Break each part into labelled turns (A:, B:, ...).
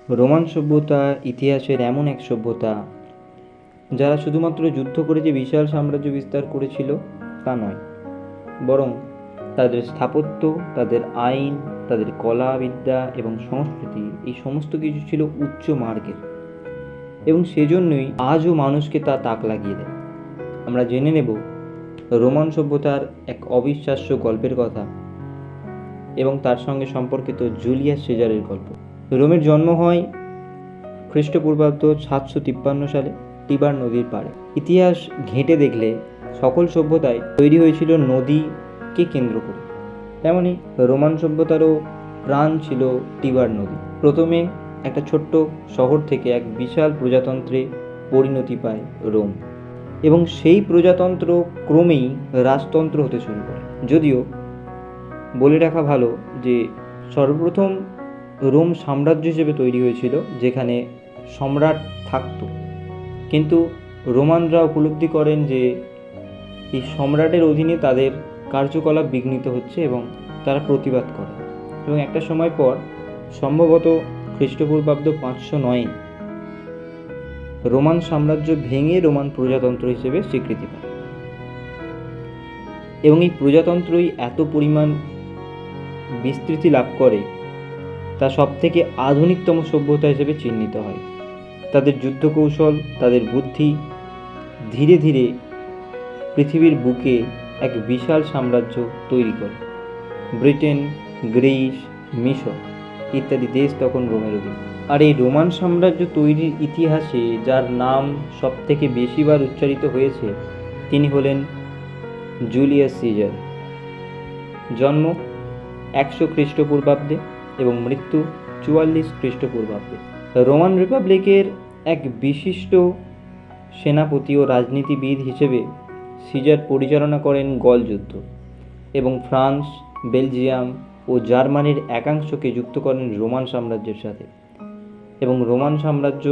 A: Roman সভ্যতা ইতিহাসের এমন এক সভ্যতা যারা শুধুমাত্র যুদ্ধ করে যে বিশাল সাম্রাজ্য বিস্তার করেছিল তা নয়, বরং তাদের স্থাপত্য, তাদের আইন, তাদের কলা বিদ্যা এবং সংস্কৃতি এই সমস্ত কিছু ছিল উচ্চ মার্গের, এবং সেজন্যই আজও মানুষকে তা তাক লাগিয়ে দেয়। আমরা জেনে নেব রোমান সভ্যতার এক অবিশ্বাস্য গল্পের কথা এবং তার সঙ্গে সম্পর্কিত জুলিয়াস সিজারের গল্প। রোমের জন্ম হয় খ্রিস্টপূর্বাব্দ 753 সালে তিবার নদীর পাড়ে। ইতিহাস ঘেঁটে দেখলে সকল সভ্যতায় তৈরি হয়েছিল নদীকে কেন্দ্র করে, তেমনি রোমান সভ্যতারও প্রাণ ছিল তিবার নদী। প্রথমে একটা ছোট্ট শহর থেকে এক বিশাল প্রজাতন্ত্রে পরিণতি পায় রোম, এবং সেই প্রজাতন্ত্র ক্রমেই রাজতন্ত্র হতে শুরু করে। যদিও বলে রাখা ভালো যে সর্বপ্রথম রোম সাম্রাজ্য হিসেবে তৈরি হয়েছিল, যেখানে সম্রাট থাকত, কিন্তু রোমানরা উপলব্ধি করেন যে এই সম্রাটের অধীনে তাদের কার্যকলাপ বিঘ্নিত হচ্ছে এবং তারা প্রতিবাদ করে, এবং একটা সময় পর সম্ভবত খ্রিস্টপূর্বাব্দ 509 রোমান সাম্রাজ্য ভেঙে রোমান প্রজাতন্ত্র হিসেবে স্বীকৃতি পায়, এবং এই প্রজাতন্ত্রই এত পরিমাণ বিস্তৃতি লাভ করে তা সবথেকে আধুনিকতম সভ্যতা হিসেবে চিহ্নিত হয়। তাদের যুদ্ধ কৌশল, তাদের বুদ্ধি ধীরে ধীরে পৃথিবীর বুকে এক বিশাল সাম্রাজ্য তৈরি করে। ব্রিটেন, গ্রিস, মিশর ইত্যাদি দেশ তখন রোমের অধীন। আর এই রোমান সাম্রাজ্য তৈরির ইতিহাসে যার নাম সবথেকে বেশিবার উচ্চারিত হয়েছে তিনি হলেন জুলিয়াস সিজার। জন্ম 100 খ্রিস্টপূর্বাব্দে এবং মৃত্যু 44 খ্রিস্টপূর্বাব্দে। রোমান রিপাবলিকের এক বিশিষ্ট সেনাপতি ও রাজনীতিবিদ হিসেবে সিজার পরিচালনা করেন গল যুদ্ধ এবং ফ্রান্স, বেলজিয়াম ও জার্মানির একাংশকে যুক্ত করেন রোমান সাম্রাজ্যের সাথে, এবং রোমান সাম্রাজ্য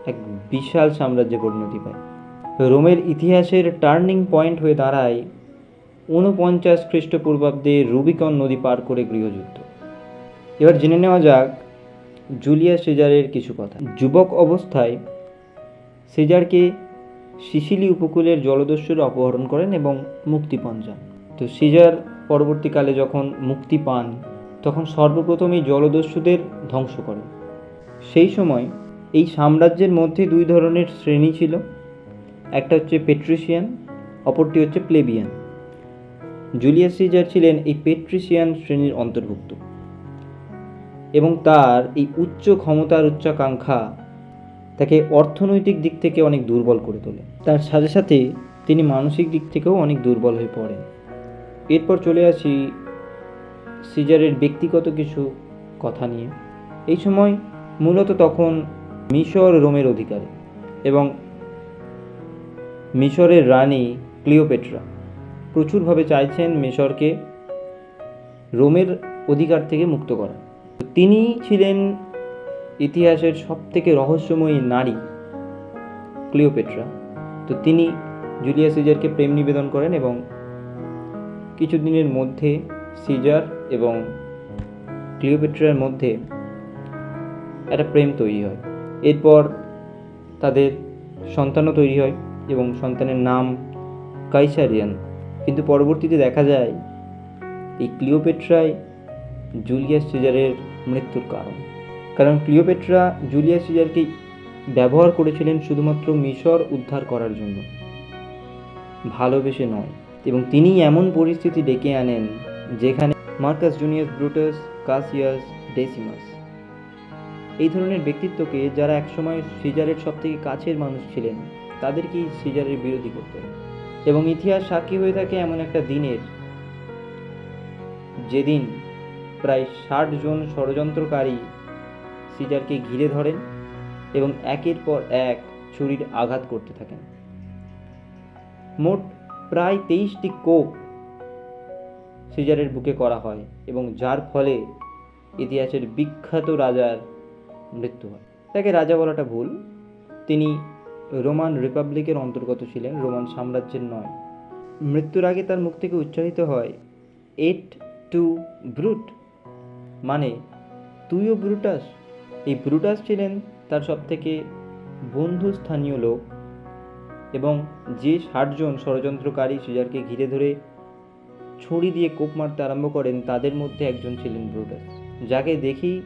A: এক বিশাল সাম্রাজ্যে পরিণতি পায়। রোমের ইতিহাসের টার্নিং পয়েন্ট হয়ে দাঁড়ায় 49 খ্রিস্টপূর্বাব্দে রুবিকন নদী পার করে গৃহযুদ্ধ। এবার জেনে নেওয়া যাক জুলিয়াস সিজারের কিছু কথা। যুবক অবস্থায় সিজারকে সিসিলি উপকূলের জলদস্যুরা অপহরণ করেন এবং মুক্তিপণ চান। তো সিজার পরবর্তীকালে যখন মুক্তি পান তখন সর্বপ্রথম এই জলদস্যুদের ধ্বংস করেন। সেই সময় এই সাম্রাজ্যের মধ্যে দুই ধরনের শ্রেণী ছিল, একটা হচ্ছে পেট্রিশিয়ান, অপরটি হচ্ছে প্লেবিয়ান। জুলিয়াস সিজার ছিলেন এই পেট্রিশিয়ান শ্রেণীর অন্তর্ভুক্ত, এবং তার এই উচ্চ ক্ষমতার উচ্চাকাঙ্ক্ষা তাকে অর্থনৈতিক দিক থেকে অনেক দুর্বল করে তোলে। তার সাথে সাথে তিনি মানসিক দিক থেকেও অনেক দুর্বল হয়ে পড়েন। এরপর চলে আসি সিজারের ব্যক্তিগত কিছু কথা নিয়ে। এই সময় মূলত তখন মিশর রোমের অধিকারে, এবং মিশরের রানী ক্লিওপেট্রা প্রচুরভাবে চাইছেন মিশরকে রোমের অধিকার থেকে মুক্ত করা। তিনি ছিলেন ইতিহাসের সবথেকে রহস্যময়ী নারী ক্লিওপেট্রা। তো তিনি জুলিয়াস সিজারকে প্রেম নিবেদন করেন, এবং কিছুদিনের মধ্যে সিজার এবং ক্লিওপেট্রার মধ্যে একটা প্রেম তৈরি হয়। এরপর তাদের সন্তানও তৈরি হয় এবং সন্তানের নাম কাইসারিয়ান। কিন্তু পরবর্তীতে দেখা যায় এই ক্লিওপেট্রাই জুলিয়াস সিজারের মৃত্যুর কারণ ক্লিওপেট্রা জুলিয়াস সিজারকে ব্যবহার করেছিলেন শুধুমাত্র মিশর উদ্ধার করার জন্য, ভালোবেসে নয়। এবং তিনি এমন পরিস্থিতি ডেকে আনেন যেখানে মার্কাস জুনিয়াস ব্রুটাস, কাসিয়াস, ডেসিমাস এই ধরনের ব্যক্তিত্বকে, যারা একসময় সিজারের সবথেকে কাছের মানুষ ছিলেন, তাদেরকেই সিজারের বিরোধী করতেন। এবং ইতিহাস সাক্ষী হয়ে থাকে এমন একটা দিনের, যেদিন প্রায় 60 জন ষড়যন্ত্রকারী সিজারকে ঘিরে ধরেন এবং একের পর এক ছুরির আঘাত করতে থাকেন। মোট প্রায় 23টি কোপ সিজারের বুকে করা হয়, এবং যার ফলে ইতিহাসের বিখ্যাত রাজার মৃত্যু হয়। তাকে রাজা বলাটা ভুল, তিনি রোমান রিপাবলিকের অন্তর্গত ছিলেন, রোমান সাম্রাজ্যের নয়। মৃত্যুর আগে তার মুখ থেকে উচ্চারিত হয় এট টু ব্রুট, মানে তুইও ব্রুটাস। এই ব্রুটাস ছিলেন তার সবথেকে বন্ধুস্থানীয় লোক, এবং যে 60 জন ষড়যন্ত্রকারী সিজারকে ঘিরে ধরে ছুরি দিয়ে কোপ মারতে আরম্ভ করেন তাদের মধ্যে একজন ছিলেন ব্রুটাস, যাকে দেখেই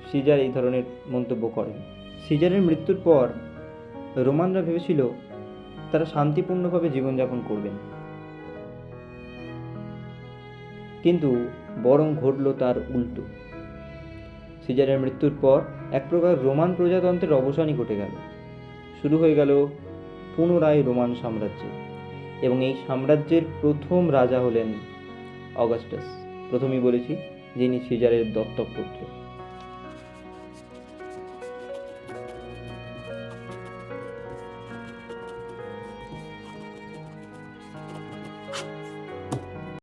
A: সিজার এই ধরনের মন্তব্য করেন। সিজারের মৃত্যুর পর রোমানরা ভেবেছিল তারা শান্তিপূর্ণভাবে জীবনযাপন করবেন, কিন্তু বরং ঘটল তার উল্টো। সিজারের মৃত্যুর পর এক প্রকার রোমান প্রজাতন্ত্রের অবসানই ঘটে গেল। শুরু হয়ে গেল পুনরায় রোমান সাম্রাজ্য, এবং এই সাম্রাজ্যের প্রথম রাজা হলেন অগাস্টাস। প্রথমেই বলেছি, যিনি সিজারের দত্তক পুত্র।